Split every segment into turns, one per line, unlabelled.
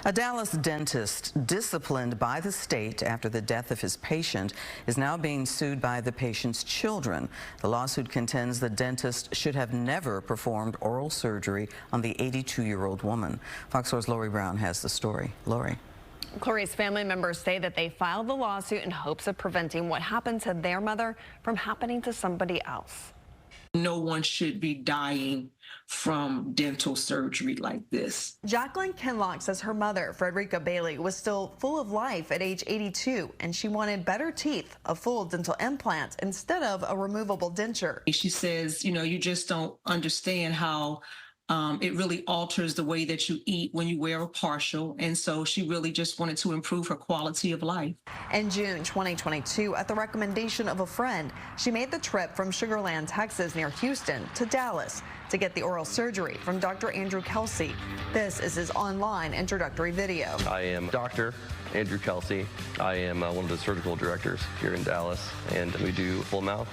A Dallas dentist disciplined by the state after the death of his patient is now being sued by the patient's children. The lawsuit contends the dentist should have never performed oral surgery on the 82-year-old woman. Fox 4's Lori Brown has the story. Lori.
Clarice, family members say that they filed the lawsuit in hopes of preventing what happened to their mother from happening to somebody else.
No one should be dying from dental surgery like this.
Jacqueline Kinlock says her mother, Frederica Bailey, was still full of life at age 82, and she wanted better teeth, a full dental implant, instead of a removable denture.
She says, you just don't understand how it really alters the way that you eat when you wear a partial, and so she really just wanted to improve her quality of life.
In June 2022, at the recommendation of a friend, she made the trip from Sugar Land, Texas, near Houston, to Dallas to get the oral surgery from Dr. Andrew Kelsey. This is his online introductory video.
I am Dr. Andrew Kelsey. I am one of the surgical directors here in Dallas, and we do full mouth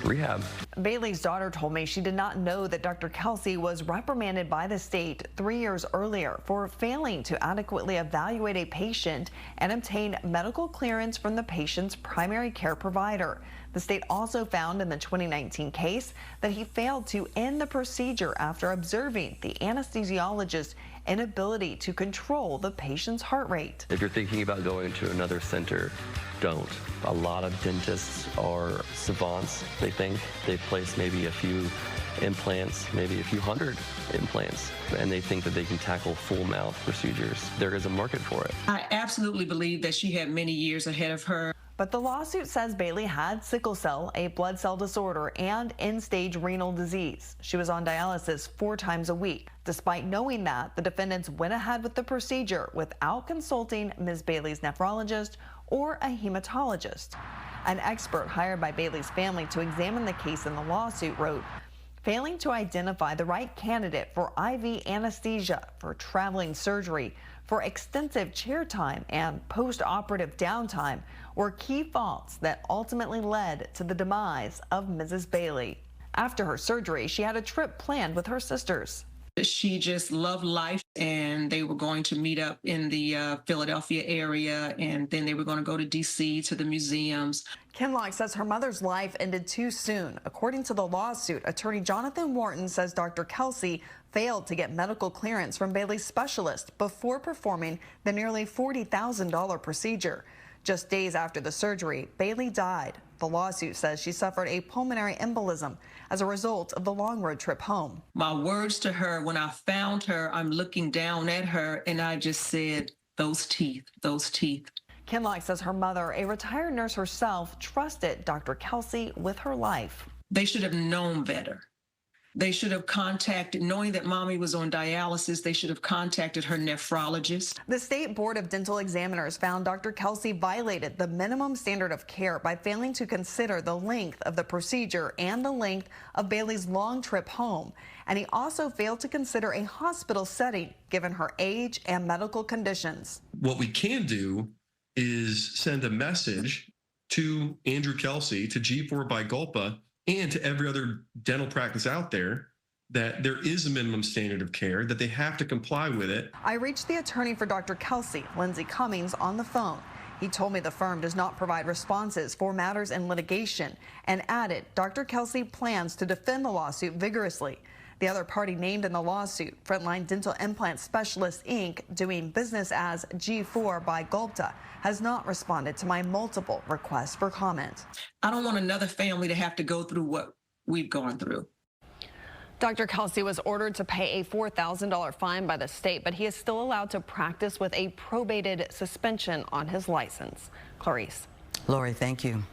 rehab.
Bailey's daughter told me she did not know that Dr. Kelsey was reprimanded by the state 3 years earlier for failing to adequately evaluate a patient and obtain medical clearance from the patient's primary care provider. The state also found in the 2019 case that he failed to end the procedure after observing the anesthesiologist's inability to control the patient's heart rate.
If you're thinking about going to another center, don't. A lot of dentists are savants. They think they've placed maybe a few implants, maybe a few hundred implants, and they think that they can tackle full mouth procedures. There is a market for it.
I absolutely believe that she had many years ahead of her.
But the lawsuit says Bailey had sickle cell, a blood cell disorder, and end-stage renal disease. She was on dialysis 4 times a week. Despite knowing that, the defendants went ahead with the procedure without consulting Ms. Bailey's nephrologist or a hematologist. An expert hired by Bailey's family to examine the case in the lawsuit wrote, failing to identify the right candidate for IV anesthesia, for traveling surgery, for extensive chair time and post-operative downtime were key faults that ultimately led to the demise of Mrs. Bailey. After her surgery, she had a trip planned with her sisters.
She just loved life, and they were going to meet up in the Philadelphia area, and then they were going to go to D.C. to the museums.
Kinlock says her mother's life ended too soon. According to the lawsuit, attorney Jonathan Wharton says Dr. Kelsey failed to get medical clearance from Bailey's specialist before performing the nearly $40,000 procedure. Just days after the surgery, Bailey died. The lawsuit says she suffered a pulmonary embolism as a result of the long road trip home.
My words to her when I found her, I'm looking down at her, and I just said, those teeth, those teeth.
Kinlock says her mother, a retired nurse herself, trusted Dr. Kelsey with her life.
They should have known better. They should have contacted, knowing that mommy was on dialysis, they should have contacted her nephrologist.
The State Board of Dental Examiners found Dr. Kelsey violated the minimum standard of care by failing to consider the length of the procedure and the length of Bailey's long trip home. And he also failed to consider a hospital setting, given her age and medical conditions.
What we can do is send a message to Andrew Kelsey, to G4 by Gulpa, and to every other dental practice out there that there is a minimum standard of care, that they have to comply with it.
I reached the attorney for Dr. Kelsey, Lindsey Cummings, on the phone. He told me the firm does not provide responses for matters in litigation and added Dr. Kelsey plans to defend the lawsuit vigorously. The other party named in the lawsuit, Frontline Dental Implant Specialists, Inc., doing business as G4 by Gulpa, has not responded to my multiple requests for comment.
I don't want another family to have to go through what we've gone through.
Dr. Kelsey was ordered to pay a $4,000 fine by the state, but he is still allowed to practice with a probated suspension on his license. Clarice.
Lori, thank you.